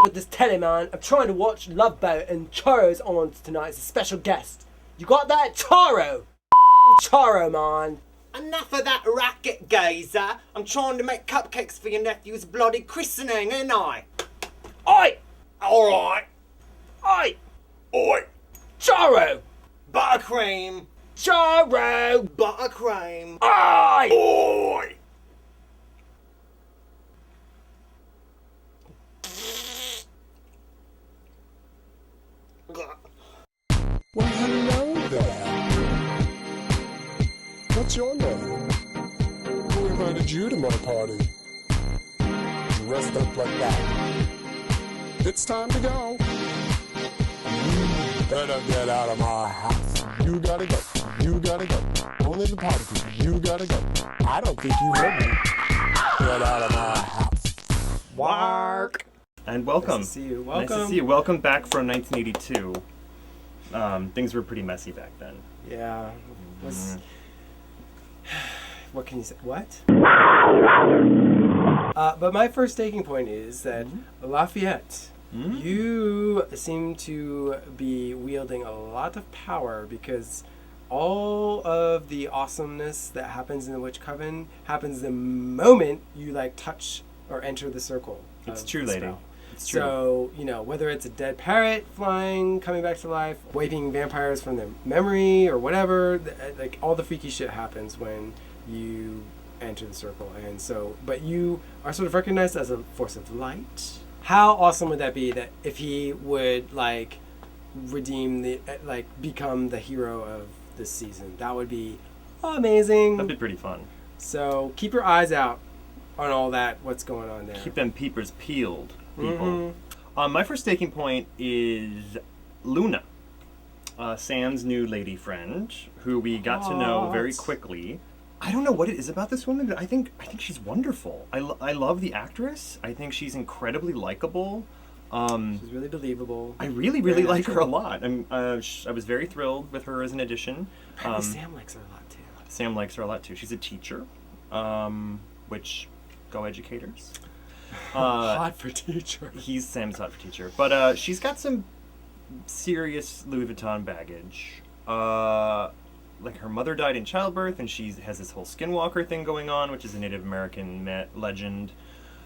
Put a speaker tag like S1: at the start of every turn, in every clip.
S1: with this telly, man. I'm trying to watch Love Boat and Charo's on tonight as a special guest. You got that? Charo! Charo, man.
S2: Enough of that racket, geezer. I'm trying to make cupcakes for your nephew's bloody christening, ain't I?
S1: Oi!
S2: Alright.
S1: Oi!
S2: Oi.
S1: Charo!
S2: Buttercream.
S1: Charo!
S2: Buttercream.
S1: Oi!
S2: Oi.
S3: Well, hello there. What's your name? Who invited you to my party? Dressed up like that. It's time to go. You better get out of my house. You gotta go. You gotta go. Only the party people. You gotta go. I don't think you heard me. Get out of my house.
S1: Mark!
S4: And welcome.
S1: Nice to see you.
S4: Nice to see you. Welcome back from 1982. Things were pretty messy back then.
S1: Yeah. What can you say? What? But my first taking point is that Lafayette, you seem to be wielding a lot of power because all of the awesomeness that happens in the Witch Coven happens the moment you like touch or enter the circle.
S4: It's true, lady.
S1: Spell.
S4: It's true.
S1: So, you know, whether it's a dead parrot flying, coming back to life, wiping vampires from their memory or whatever, like all the freaky shit happens when you enter the circle. And so, but you are sort of recognized as a force of light. How awesome would that be that if he would like redeem become the hero of this season? That would be amazing.
S4: That'd be pretty fun.
S1: So keep your eyes out on all that, what's going on there.
S4: Keep them peepers peeled, people. My first taking point is Luna, Sam's new lady friend, who we got to know very quickly. I don't know what it is about this woman, but I think she's wonderful. I love the actress. I think she's incredibly likable.
S1: She's really believable.
S4: I really like her a lot. I was very thrilled with her as an addition.
S1: Apparently Sam likes her a lot too.
S4: Sam likes her a lot too. She's a teacher, which go educators.
S1: Hot for teacher.
S4: Sam's hot for teacher, but she's got some serious Louis Vuitton baggage. Like her mother died in childbirth, and she has this whole skinwalker thing going on, which is a Native American legend.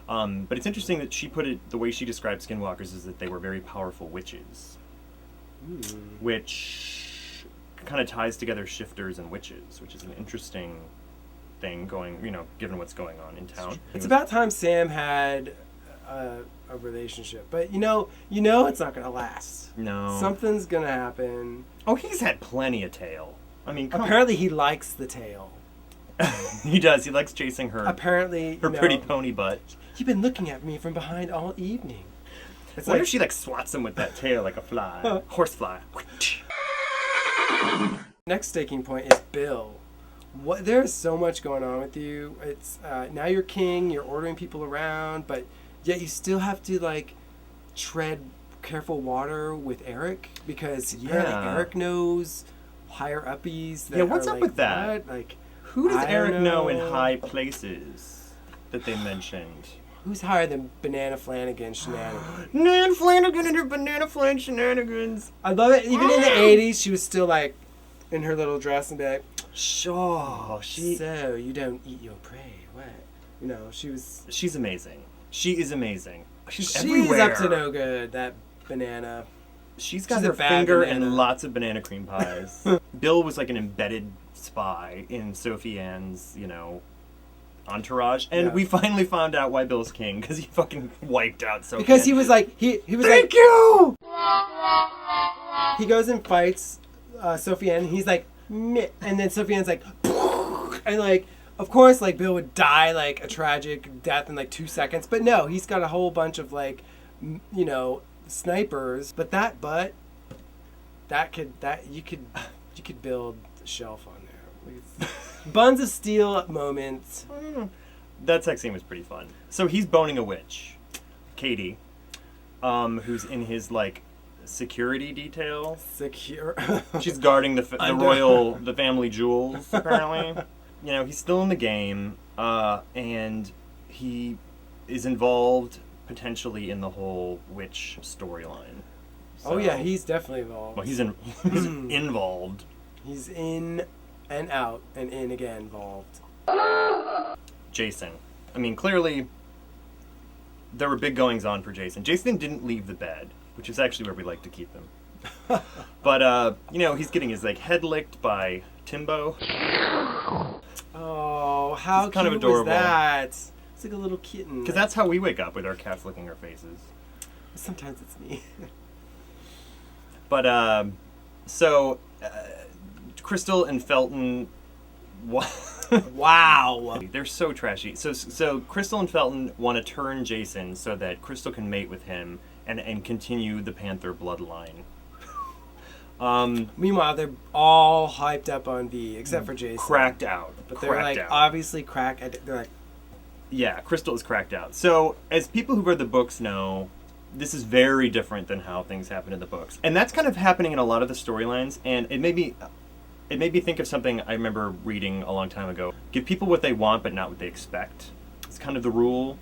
S4: But it's interesting that she put it, the way she described skinwalkers is that they were very powerful witches, which kind of ties together shifters and witches, which is an interesting thing going, given what's going on in town.
S1: It's about time Sam had a relationship, but you know it's not gonna last.
S4: No.
S1: Something's gonna happen.
S4: Oh, he's had plenty of tail. I mean,
S1: apparently he likes the tail.
S4: He does. He likes chasing her.
S1: Apparently,
S4: her pretty pony butt.
S1: You've been looking at me from behind all evening.
S4: I wonder if she swats him with that tail like a fly, horsefly.
S1: Next staking point is Bill. There's so much going on with you. It's now you're king. You're ordering people around, but yet you still have to tread careful water with Eric because apparently Eric knows higher uppies.
S4: What's up with that?
S1: What?
S4: Who does Eric know in high places that they mentioned?
S1: Who's higher than Banana Flanagan shenanigans?
S4: Nan Flanagan and her Banana Flan shenanigans.
S1: I love it. Even in the 80s, she was still in her little dress and be like,
S4: sure,
S1: so you don't eat your prey. What? She's
S4: amazing. She is amazing. She's
S1: everywhere. Up to no good, that banana.
S4: She's got her finger in lots of banana cream pies. Bill was like an embedded spy in Sophie Ann's, entourage, and we finally found out why Bill's king, because he fucking wiped out Sophie.
S1: Because he was like,
S4: Thank you!
S1: He goes and fights Sophie Ann, and he's like, meh. And then Sophie Ann's like, and of course, Bill would die a tragic death in 2 seconds, but no, he's got a whole bunch of snipers. But you could build a shelf on there. Buns of Steel moments.
S4: That sex scene was pretty fun. So he's boning a witch, Katie, who's in his security detail. She's guarding the family jewels. Apparently, he's still in the game, and he is involved potentially in the whole witch storyline.
S1: Oh yeah, he's definitely involved.
S4: Well, he's involved.
S1: He's in and out and in again involved.
S4: Jason. I mean, clearly, there were big goings on for Jason. Jason didn't leave the bed, which is actually where we like to keep him. But he's getting his head licked by Timbo.
S1: Oh, how
S4: kind of
S1: cute
S4: adorable.
S1: was that? It's like a little kitten.
S4: Because that's how we wake up, with our cats licking our faces.
S1: Sometimes it's me.
S4: But Crystal and Felton.
S1: Wow.
S4: They're so trashy. So Crystal and Felton want to turn Jason so that Crystal can mate with him and continue the Panther bloodline.
S1: Meanwhile, they're all hyped up on V, except for Jason.
S4: Cracked out.
S1: But they're obviously crack. They're like,
S4: yeah, Crystal is cracked out. So, as people who read the books know, this is very different than how things happen in the books. And that's kind of happening in a lot of the storylines, and it made me think of something I remember reading a long time ago. Give people what they want, but not what they expect. It's kind of the rule.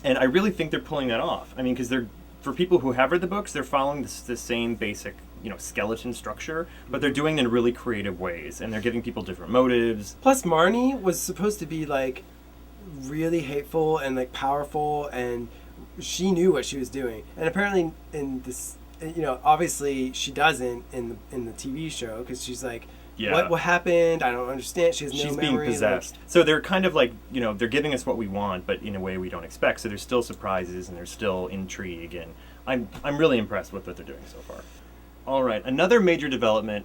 S4: And I really think they're pulling that off. I mean, because for people who have read the books, they're following the same basic, skeleton structure, but they're doing it in really creative ways, and they're giving people different motives.
S1: Plus, Marnie was supposed to be really hateful and powerful, and she knew what she was doing. And apparently, in this, obviously she doesn't in the TV show, because she's like,
S4: yeah.
S1: What happened? I don't understand. She has no
S4: She's
S1: memory.
S4: being possessed. So they're kind of they're giving us what we want, but in a way we don't expect. So there's still surprises and there's still intrigue, and I'm really impressed with what they're doing so far. All right, another major development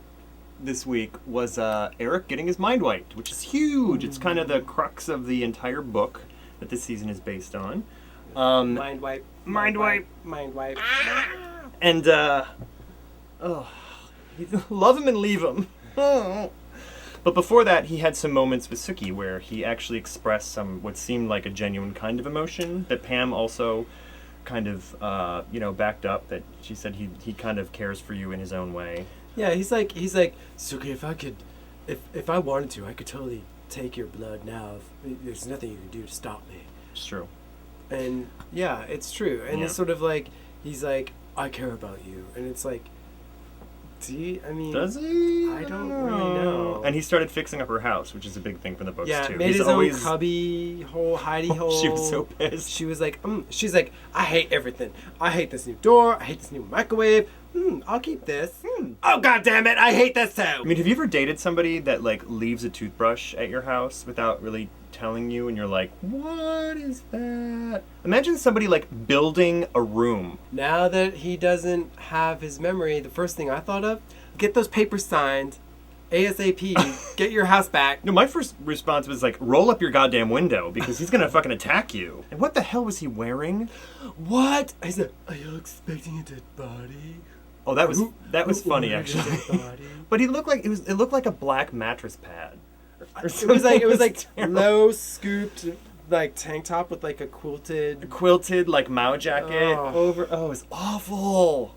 S4: this week was Eric getting his mind wiped, which is huge. It's kind of the crux of the entire book that this season is based on.
S1: Mind wipe.
S4: Mind wipe.
S1: Mind wipe.
S4: And love him and leave him. But before that, he had some moments with Suki where he actually expressed what seemed like a genuine kind of emotion that Pam also kind of backed up, that she said he kind of cares for you in his own way.
S1: Yeah, he's like Suki, if I wanted to, I could totally take your blood now. There's nothing you can do to stop me.
S4: It's true.
S1: And yeah, it's true. And it's sort of he's like, I care about you, and it's like, does he?
S4: I
S1: don't really know.
S4: And he started fixing up her house, which is a big thing from the books too.
S1: Yeah, made his own cubby hole, hidey hole.
S4: She was so pissed.
S1: She was like, she's like, I hate everything. I hate this new door. I hate this new microwave. I'll keep this. Oh, God damn it, I hate this too.
S4: I mean, have you ever dated somebody that leaves a toothbrush at your house without really telling you, and you're like, what is that? Imagine somebody building a room.
S1: Now that he doesn't have his memory, the first thing I thought of, get those papers signed ASAP. Get your house back.
S4: No, my first response was roll up your goddamn window, because he's gonna fucking attack you. And what the hell was he wearing?
S1: What? I said, are you expecting a dead body?
S4: Oh, that was funny,
S1: ordered a
S4: actually.
S1: dead body?
S4: But it looked like a black mattress pad.
S1: It was low scooped tank top with a quilted
S4: Mao jacket over. Oh, it was awful.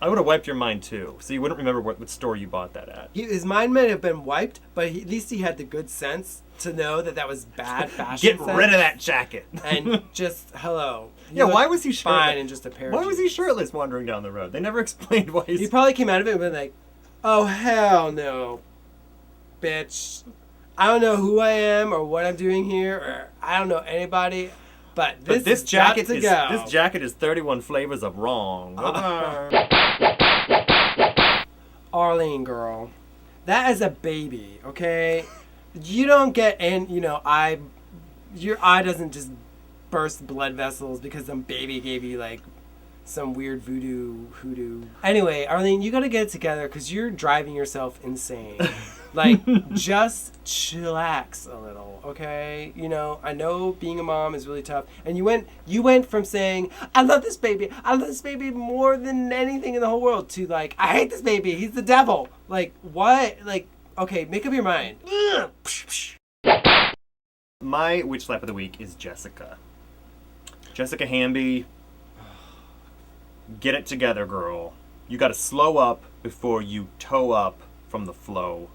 S4: I would have wiped your mind too, so you wouldn't remember what store you bought that at.
S1: His mind may have been wiped, but at least he had the good sense to know that was bad fashion.
S4: Get rid of that jacket.
S1: And just hello.
S4: Yeah, why was he shirtless?
S1: Fine in just a pair.
S4: Why was he shirtless wandering down the road? They never explained why.
S1: He probably came out of it and been like, "Oh hell no, bitch! I don't know who I am or what I'm doing here, or I don't know anybody." But this jacket
S4: is 31 flavors of wrong.
S1: Arlene, girl, that is a baby, okay? You don't get your eye doesn't just burst blood vessels because some baby gave you some weird hoodoo. Anyway, Arlene, you gotta get it together because you're driving yourself insane. Just chillax a little, okay? I know being a mom is really tough. And you went from saying, I love this baby more than anything in the whole world, to I hate this baby, he's the devil. What? Okay, make up your mind.
S4: My witch slap of the week is Jessica. Jessica Hamby. Get it together, girl. You gotta slow up before you toe up from the flow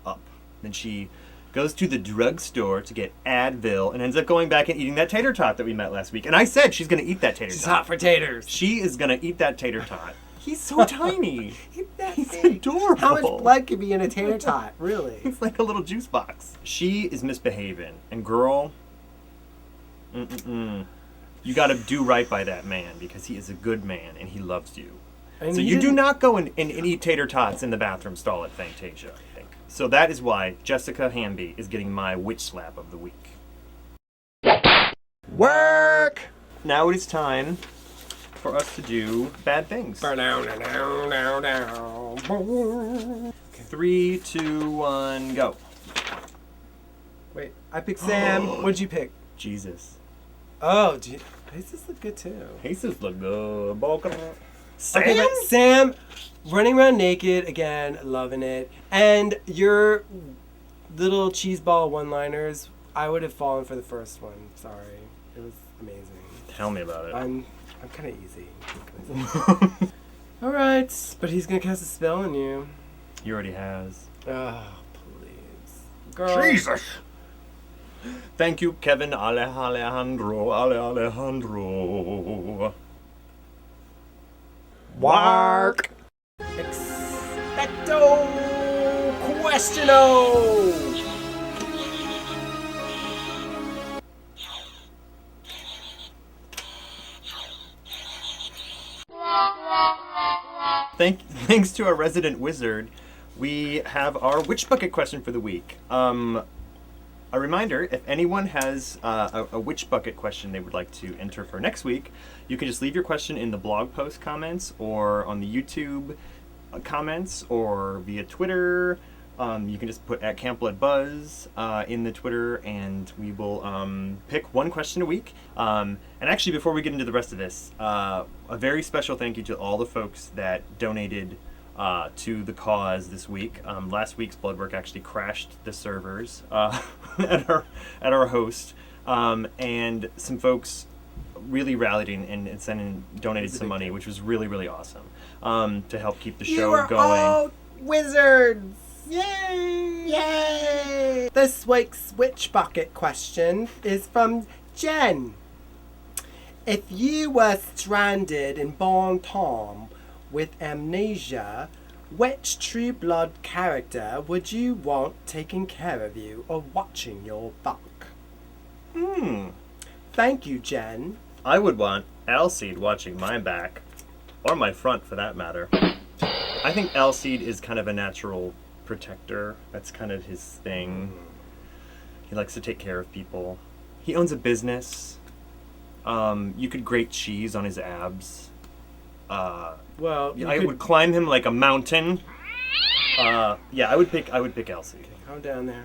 S4: up. Then she goes to the drugstore to get Advil, and ends up going back and eating that tater tot that we met last week. And I said she's going to eat that tater
S1: She's
S4: tot.
S1: hot for taters.
S4: She is going to eat that tater tot. He's so tiny. He's
S1: big.
S4: adorable.
S1: How much blood could be in a tater tot, really?
S4: It's like a little juice box. She is misbehaving. And girl, you got to do right by that man because he is a good man and he loves you.
S1: And
S4: So
S1: he
S4: you do
S1: didn't-
S4: not go and eat tater tots in the bathroom stall at Fantasia, I think. So that is why Jessica Hamby is getting my witch slap of the week.
S1: Work!
S4: Now it is time for us to do bad things. 3, 2, 1, go.
S1: Wait, I picked Sam. What'd you pick?
S4: Jesus.
S1: Oh, this look good too.
S4: Jesus look good. Sam?
S1: Okay, but Sam, running around naked again, loving it. And your little cheese ball one-liners, I would have fallen for the first one. Sorry, it was amazing.
S4: Tell me about it.
S1: I'm kind of easy. All right, but he's gonna cast a spell on you.
S4: He already has.
S1: Oh, please, girl.
S4: Jesus! Thank you, Kevin Alejandro.
S1: Mark. Expecto questiono.
S4: Thanks to our resident wizard, we have our witch bucket question for the week. A reminder, if anyone has a witch bucket question they would like to enter for next week, you can just leave your question in the blog post comments or on the YouTube comments or via Twitter. You can just put @Campbell@Buzz in the Twitter, and we will pick one question a week. And actually, before we get into the rest of this, a very special thank you to all the folks that donated to the cause this week. Last week's blood work actually crashed the servers at our host, and some folks really rallied and donated some money, which was really, really awesome, to help keep the show going.
S1: All wizards! Yay! Yay! This week's witch bucket question is from Jen. If you were stranded in Bon Tom with amnesia, which True Blood character would you want taking care of you or watching your buck? Thank you, Jen.
S4: I would want Alcide watching my back, or my front for that matter. I think Alcide is kind of a natural protector. That's kind of his thing. He likes to take care of people. He owns a business. You could grate cheese on his abs.
S1: Well,
S4: I would climb him like a mountain. Yeah, I would pick Alcide.
S1: Calm down there.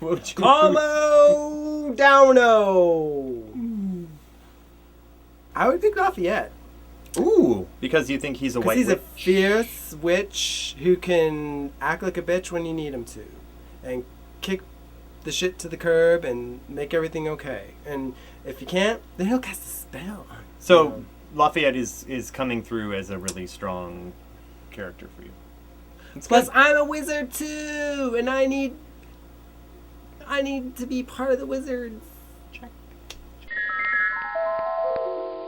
S4: What would you
S1: Calmo Downo! I would pick Lafayette.
S4: Ooh, because you think he's a
S1: Because
S4: white
S1: he's a
S4: witch.
S1: fierce witch who can act like a bitch when you need him to. And kick the shit to the curb and make everything okay. And if you can't, then he'll cast a spell on you.
S4: So Lafayette is coming through as a really strong character for you.
S1: Plus, I'm a wizard too, and I need to be part of the wizards.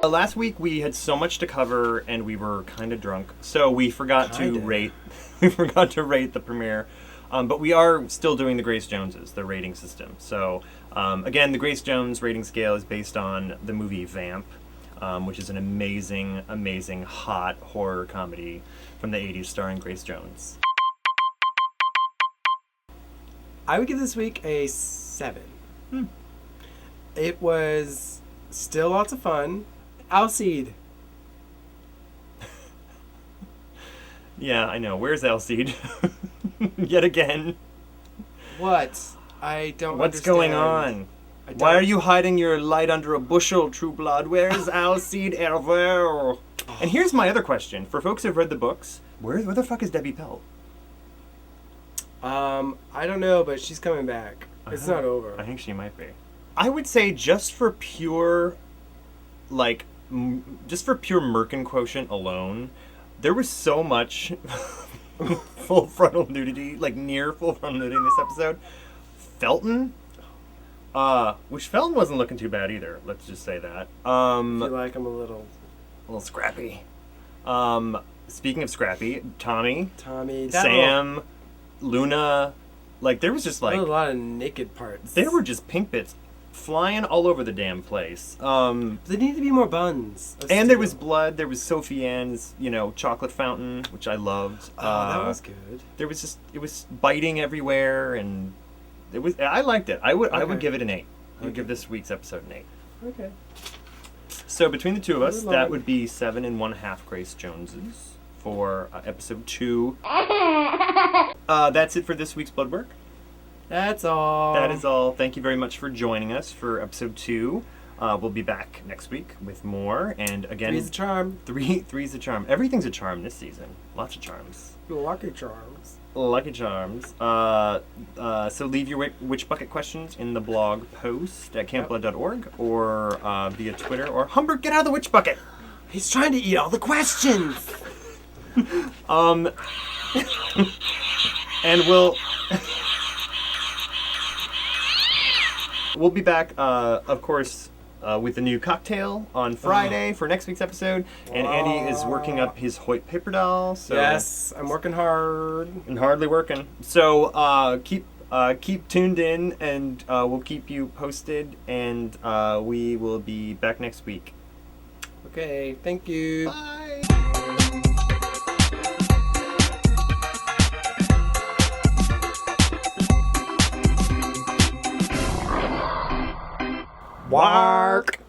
S4: Last week we had so much to cover and we were kind of drunk, so we forgot to
S1: Kinda.
S4: rate. We forgot to rate the premiere, but we are still doing the Grace Joneses, the rating system. So again, the Grace Jones rating scale is based on the movie Vamp, which is an amazing, amazing hot horror comedy from the 80s starring Grace Jones.
S1: I would give this week a 7. It was still lots of fun. Alcide.
S4: Yeah, I know. Where's Alcide? Yet again.
S1: What? I don't
S4: What's
S1: understand.
S4: going on?
S1: I
S4: Why
S1: don't-
S4: are you hiding your light under a bushel, True Blood? Where's Alcide Hervé? And here's my other question. For folks who've read the books, where the fuck is Debbie Pelt?
S1: I don't know, but she's coming back. It's not over.
S4: I think she might be. I would say just for pure, just for pure Merkin quotient alone, there was so much full frontal nudity, like near full frontal nudity in this episode. Felton. Which Felton wasn't looking too bad either. Let's just say that.
S1: I feel like I'm a little
S4: scrappy. Speaking of scrappy, Tommy,
S1: Tommy,
S4: Sam, Luna, like there was just like
S1: a lot of naked parts.
S4: there were just pink bits flying all over the damn place.
S1: There need to be more buns.
S4: And there was blood. There was Sophie Ann's, chocolate fountain, which I loved.
S1: That was good.
S4: It was biting everywhere, and I liked it. I would give it an 8. I would give this week's episode an 8.
S1: Okay.
S4: So between the two of us,
S1: Moving
S4: that
S1: on.
S4: would be 7 1/2 Grace Joneses for episode 2. That's it for this week's blood work.
S1: That's all.
S4: That is all. Thank you very much for joining us for episode 2. We'll be back next week with more. And again,
S1: Three's a charm.
S4: Three's a charm. Everything's a charm this season. Lots of charms.
S1: Lucky charms.
S4: Lucky charms. So leave your witch bucket questions in the blog post at campblood.org or via Twitter or Humbert, get out of the witch bucket.
S1: He's trying to eat all the questions.
S4: And we'll be back, of course, with a new cocktail on Friday for next week's episode. And Andy is working up his Hoyt paper doll. So
S1: Yes, I'm working hard.
S4: and hardly working. So keep tuned in, and we'll keep you posted. And we will be back next week.
S1: Okay, thank you.
S4: Bye.
S1: Wark.